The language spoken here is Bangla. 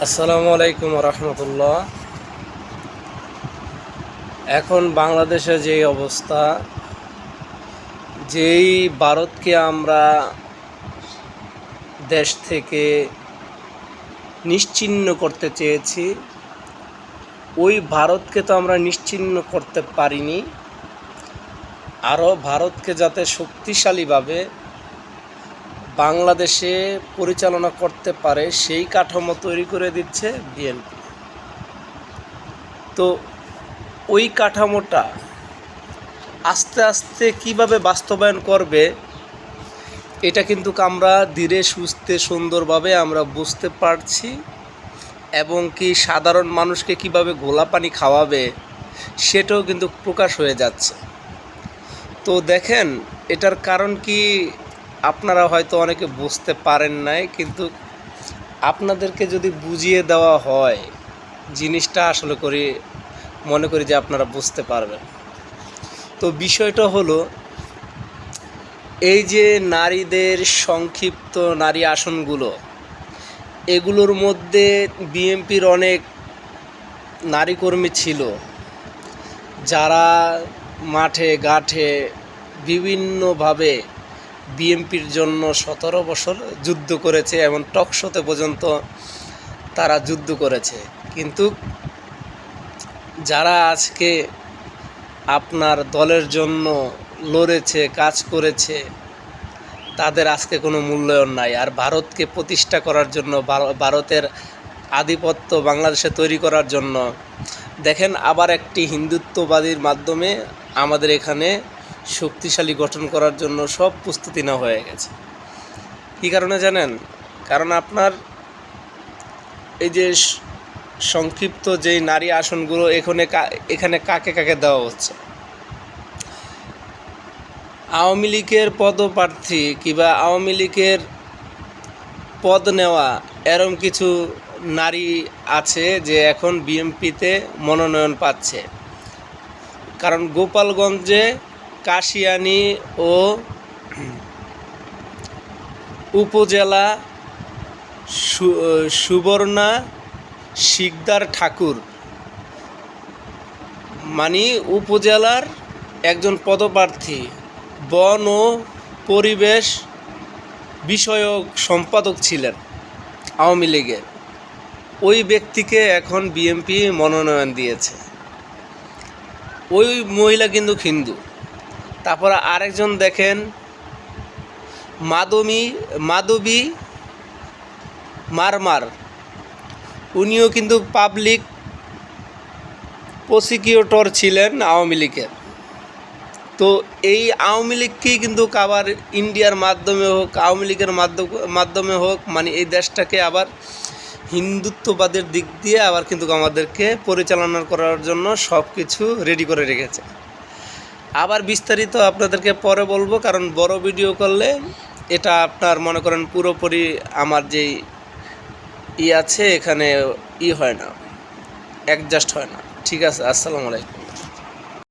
আসসালামু আলাইকুম রহমতুল্লাহ। এখন বাংলাদেশে যেই অবস্থা, যেই ভারতকে আমরা দেশ থেকে নিশ্চিহ্ন করতে চেয়েছি, ওই ভারতকে তো আমরা নিশ্চিহ্ন করতে পারিনি। আরও ভারতকে যাতে শক্তিশালীভাবে বাংলাদেশে পরিচালনা করতে পারে সেই কাঠামো তৈরি করে দিচ্ছে বিএনপি। তো ওই কাঠামোটা আস্তে আস্তে কিভাবে বাস্তবায়ন করবে, এটা কিন্তু আমরা ধীরে সুস্থে সুন্দরভাবে আমরা বুঝতে পারছি, এবং কি সাধারণ মানুষকে কিভাবে ঘোলা পানি খাওয়াবে সেটাও কিন্তু প্রকাশ হয়ে যাচ্ছে। তো দেখেন, এটার কারণ কি আপনারা হয়তো অনেকে বুঝতে পারেন নাই, কিন্তু আপনাদেরকে যদি বুঝিয়ে দেওয়া হয় জিনিসটা আসলে মনে করি যে আপনারা বুঝতে পারবেন। তো বিষয়টা হলো, এই যে নারীদের সংক্ষিপ্ত নারী আসনগুলো, এগুলোর মধ্যে বিএনপির অনেক নারী কর্মী ছিল যারা মাঠে ঘাটে বিভিন্নভাবে বিএনপির জন্য 17 বছর যুদ্ধ করেছে, এবং টকশোতে পর্যন্ত তারা যুদ্ধ করেছে। কিন্তু যারা আজকে আপনার দলের জন্য লড়েছে, কাজ করেছে, তাদের আজকে কোনো মূল্যায়ন নাই। আর ভারতকে প্রতিষ্ঠা করার জন্য, ভারতের আধিপত্য বাংলাদেশে তৈরি করার জন্য দেখেন, আবার একটি হিন্দুত্ববাদীর মাধ্যমে আমাদের এখানে শক্তিশালী গঠন করার জন্য সব প্রস্তুতি নেওয়া হয়ে গেছে। কী কারণে জানেন? কারণ আপনার এই যে সংক্ষিপ্ত যেই নারী আসনগুলো এখানে কাকে কাকে দেওয়া হচ্ছে, আওয়ামী লীগের পদপ্রার্থী কিংবা আওয়ামী লীগের পদ নেওয়া এরম কিছু নারী আছে যে এখন বিএনপিতে মনোনয়ন পাচ্ছে। কারণ গোপালগঞ্জে কাশিয়ানী ও উপজেলা সুবর্ণা শিকদার ঠাকুর মানে উপজেলার একজন পদপ্রার্থী, বন ও পরিবেশ বিষয়ক সম্পাদক ছিলেন আওয়ামী লীগের। ওই ব্যক্তিকে এখন বিএনপি মনোনয়ন দিয়েছে। ওই মহিলা কিন্তু হিন্দু। তারপরে আরেকজন দেখেন, মাধবী মারমার, উনিও কিন্তু পাবলিক প্রসিকিউটর ছিলেন আওয়ামী লীগের। তো এই আওয়ামী লীগকেই কিন্তু আবার ইন্ডিয়ার মাধ্যমে হোক, আওয়ামী লীগের মাধ্যমে হোক, মানে এই দেশটাকে আবার হিন্দুত্ববাদের দিক দিয়ে আবার কিন্তু আমাদেরকে পরিচালনা করার জন্য সব কিছু রেডি করে রেখেছে। আবার বিস্তারিত আপনাদেরকে পরে বলবো, কারণ বড় ভিডিও করলে এটা আপনার মনে করেন পুরোপুরি আমার যেই আছে এখানে হয় না, অ্যাডজাস্ট হয় না। ঠিক আছে, আসসালামু আলাইকুম।